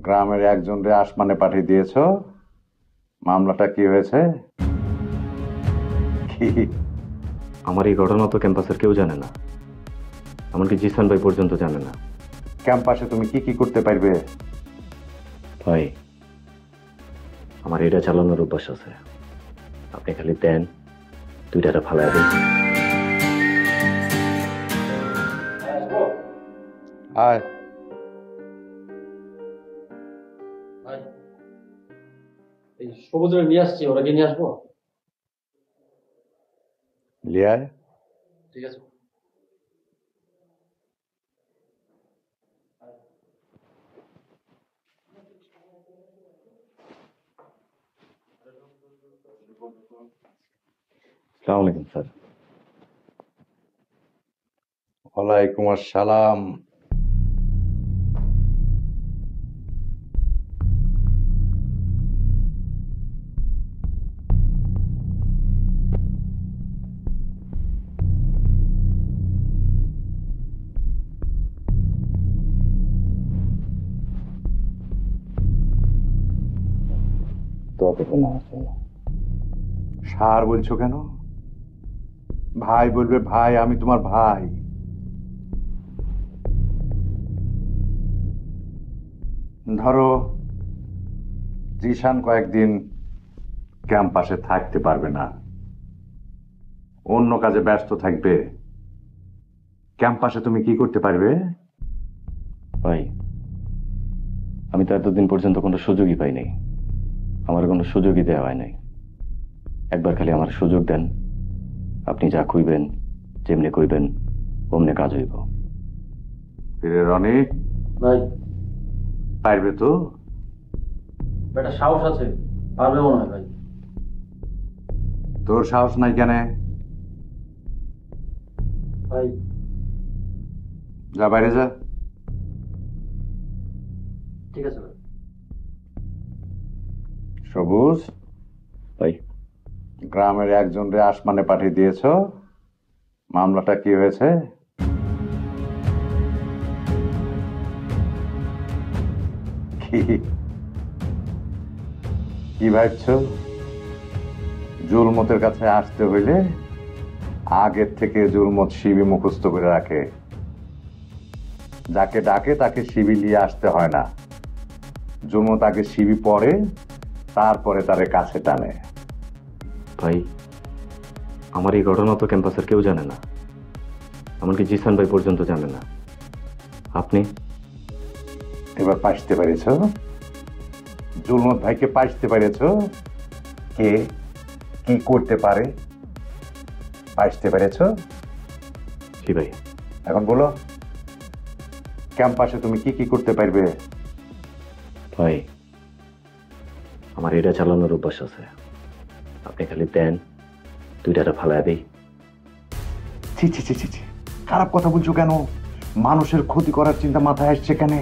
গ্রামের একজনরে আসমানে পাঠিয়ে দিয়েছো। মামলাটা কি হয়েছে? কি? আমার এই ঘটনা তো ক্যাম্পাসের কেউ জানে না, এমনকি জিসান ভাই পর্যন্ত জানে না। ক্যাম্পাসে তুমি কি কি করতে পারবে? ভাই, আমার এটা চালানোর অভ্যাস আছে। আপনি খালি দেন, দুইটাটা ফালাই দেন। আয়। এই সবুজের নিয়ে আসছি, ওরা কি নিয়ে আসবো? লিয়ায়। ঠিক আছে। আসসালামু আলাইকুম স্যার। ওয়ালাইকুম আসসালাম। সার বলছো কেন? ভাই বলবে ভাই, আমি তোমার ভাই। ধরো জিশান কয়েকদিন ক্যাম্পাসে থাকতে পারবে না, অন্য কাজে ব্যস্ত থাকবে। ক্যাম্পাসে তুমি কি করতে পারবে? ভাই, আমি তো এতদিন পর্যন্ত কোনো সুযোগই পাই নাই, আমার কোনো সুযোগই দেওয়া হয় নাই। একবার খালি আমার সুযোগ দেন, আপনি যা কইবেন, যেমনি কইবেন অমনে কাজ হইব। ফিরে রনি ভাই, পারবে তো? একটা সাহস আছে, পারবে মনে হয় ভাই। তোর সাহস নাই কেন? ভাই যা বাইরে যা। ঠিক আছে ভাই। সবুজ, ভাই, গ্রামের একজনরে আসমানে পাঠিয়ে দিয়েছো। মামলাটা কি হয়েছে? কি কি ভাবছো? জুলমতের কাছে আসতে হইলে আগের থেকে জুলমত শিবি মুখস্থ করে রাখে। যাকে ডাকে তাকে শিবি নিয়ে আসতে হয় না। জুলমত আগে শিবি পড়ে, তারপরে তারে কাছে টানে। ভাই, আমার এই ঘটনা তো ক্যাম্পাসের কেউ জানে না, এমনকি জিসান ভাই পর্যন্ত জানে না। আপনি এবার পাইতে পেরেছ? জুলমত ভাইকে পাইতে পেরেছ? কে কি করতে পারে পাইতে পেরেছ? জি ভাই। এখন বলো, ক্যাম্পাসে তুমি কি কি করতে পারবে? ভাই, আমার এটা চালানোর অভ্যাস আছে। আপনি খালি দেন, দুইটাটা ফালাই দেই। ছি ছি ছি ছি ছি, খারাপ কথা বলছো কেন? মানুষের ক্ষতি করার চিন্তা মাথায় আসছে কেন?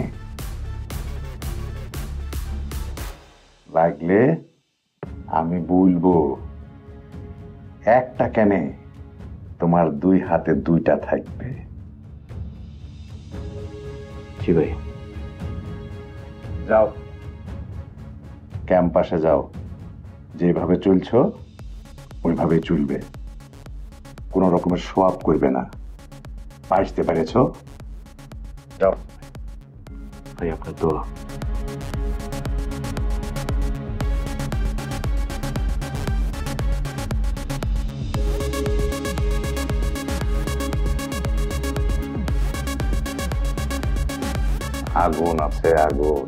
লাগলে আমি বলবো, একটা কেন, তোমার দুই হাতে দুইটা থাকবে। জি ভাই। যাও, ক্যাম্পাসে যাও। যেভাবে চলছো ওইভাবেই চলবে, কোন রকমের শো আপ করবে না। পাইতে পেরেছ? যাও। ভাই, আপনার দোয়া। আগুন আছে, আগুন।